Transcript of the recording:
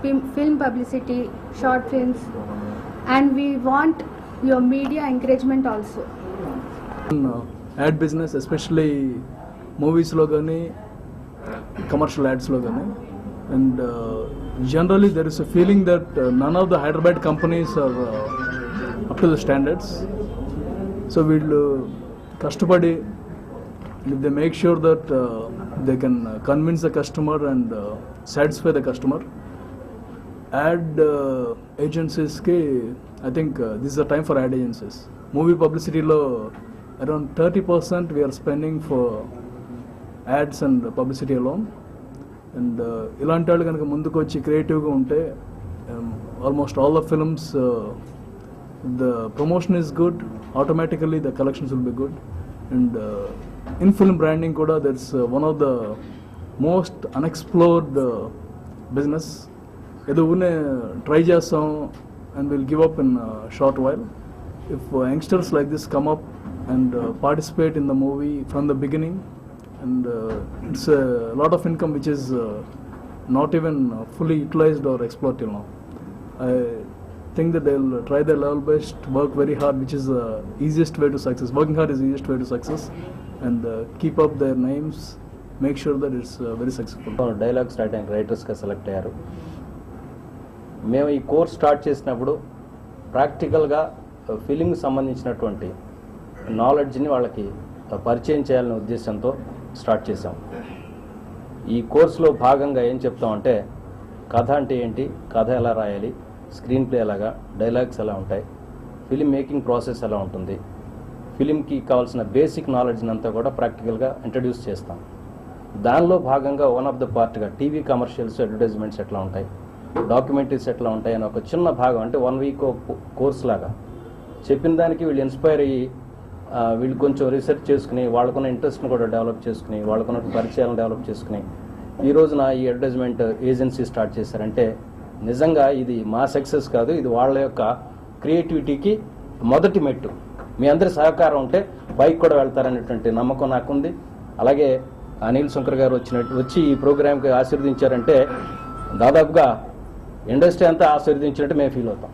film publicity, short films, and we want your media encouragement also. Ad business, especially movies lo gaani, commercial ads lo gaani, and generally there is a feeling that none of the Hyderabad companies are up to the standards. So we'll kashtabadi, if they make sure that they can convince the customer and satisfy the customer. Ad agencies ki, I think this is the time for ad agencies. Movie publicity lo around 30% we are spending for ads and publicity alone. And ఇలాంటి వాళ్ళు కనుక ముందుకు వచ్చి క్రియేటివ్గా ఉంటే almost all the films, the promotion is good, automatically the collections will be good. And in film branding kuda, that's one of the most unexplored business. Edo une try chestam and we'll give up in a short while. If youngsters like this come up and participate in the movie from the beginning, and it's a lot of income which is not even fully utilized or explored till now. I think that they'll try their level best, work very hard, which is the easiest way to success. Working hard is the easiest way to success, and keep up their names, make sure that it's very successful. Dialogues రాయడానికి రైటర్స్గా select అయ్యారు. మేము ఈ course start చేసినప్పుడు ప్రాక్టికల్గా ఫిలింకి సంబంధించినటువంటి నాలెడ్జ్ని వాళ్ళకి పరిచయం చేయాలనే ఉద్దేశంతో స్టార్ట్ చేసాం. ఈ కోర్సులో భాగంగా ఏం చెప్తామంటే, కథ అంటే ఏంటి, కథ ఎలా రాయాలి, స్క్రీన్ ప్లే ఎలాగా, డైలాగ్స్ ఎలా ఉంటాయి, ఫిలిం మేకింగ్ ప్రాసెస్ ఎలా ఉంటుంది, ఫిలింకి కావాల్సిన బేసిక్ నాలెడ్జ్ని అంతా కూడా ప్రాక్టికల్గా ఇంట్రడ్యూస్ చేస్తాం. దానిలో భాగంగా వన్ ఆఫ్ ద పార్ట్గా టీవీ కమర్షియల్స్, అడ్వర్టైజ్మెంట్స్ ఎట్లా ఉంటాయి, డాక్యుమెంటరీస్ ఎట్లా ఉంటాయి అని ఒక చిన్న భాగం, అంటే 1 వీక్ కోర్స్ లాగా చెప్పిన దానికి వీళ్ళు ఇన్స్పైర్ అయ్యి వీళ్ళు కొంచెం రీసెర్చ్ చేసుకుని, వాళ్ళకున్న ఇంట్రెస్ట్ని కూడా డెవలప్ చేసుకుని, వాళ్ళకున్న పరిచయాలను డెవలప్ చేసుకుని ఈ రోజున ఈ అడ్వర్టైజ్మెంట్ ఏజెన్సీ స్టార్ట్ చేశారంటే నిజంగా ఇది మా సక్సెస్ కాదు, ఇది వాళ్ళ యొక్క క్రియేటివిటీకి మొదటి మెట్టు. మీ అందరి సహకారం ఉంటే పైకి కూడా వెళ్తారనేటువంటి నమ్మకం నాకుంది. అలాగే అనిల్ శంకర్ గారు వచ్చి ఈ ప్రోగ్రామ్కి ఆశీర్వదించారంటే దాదాపుగా ఇండస్ట్రీ అంతా ఆశీర్వదించినట్టు మేము ఫీల్ అవుతాం.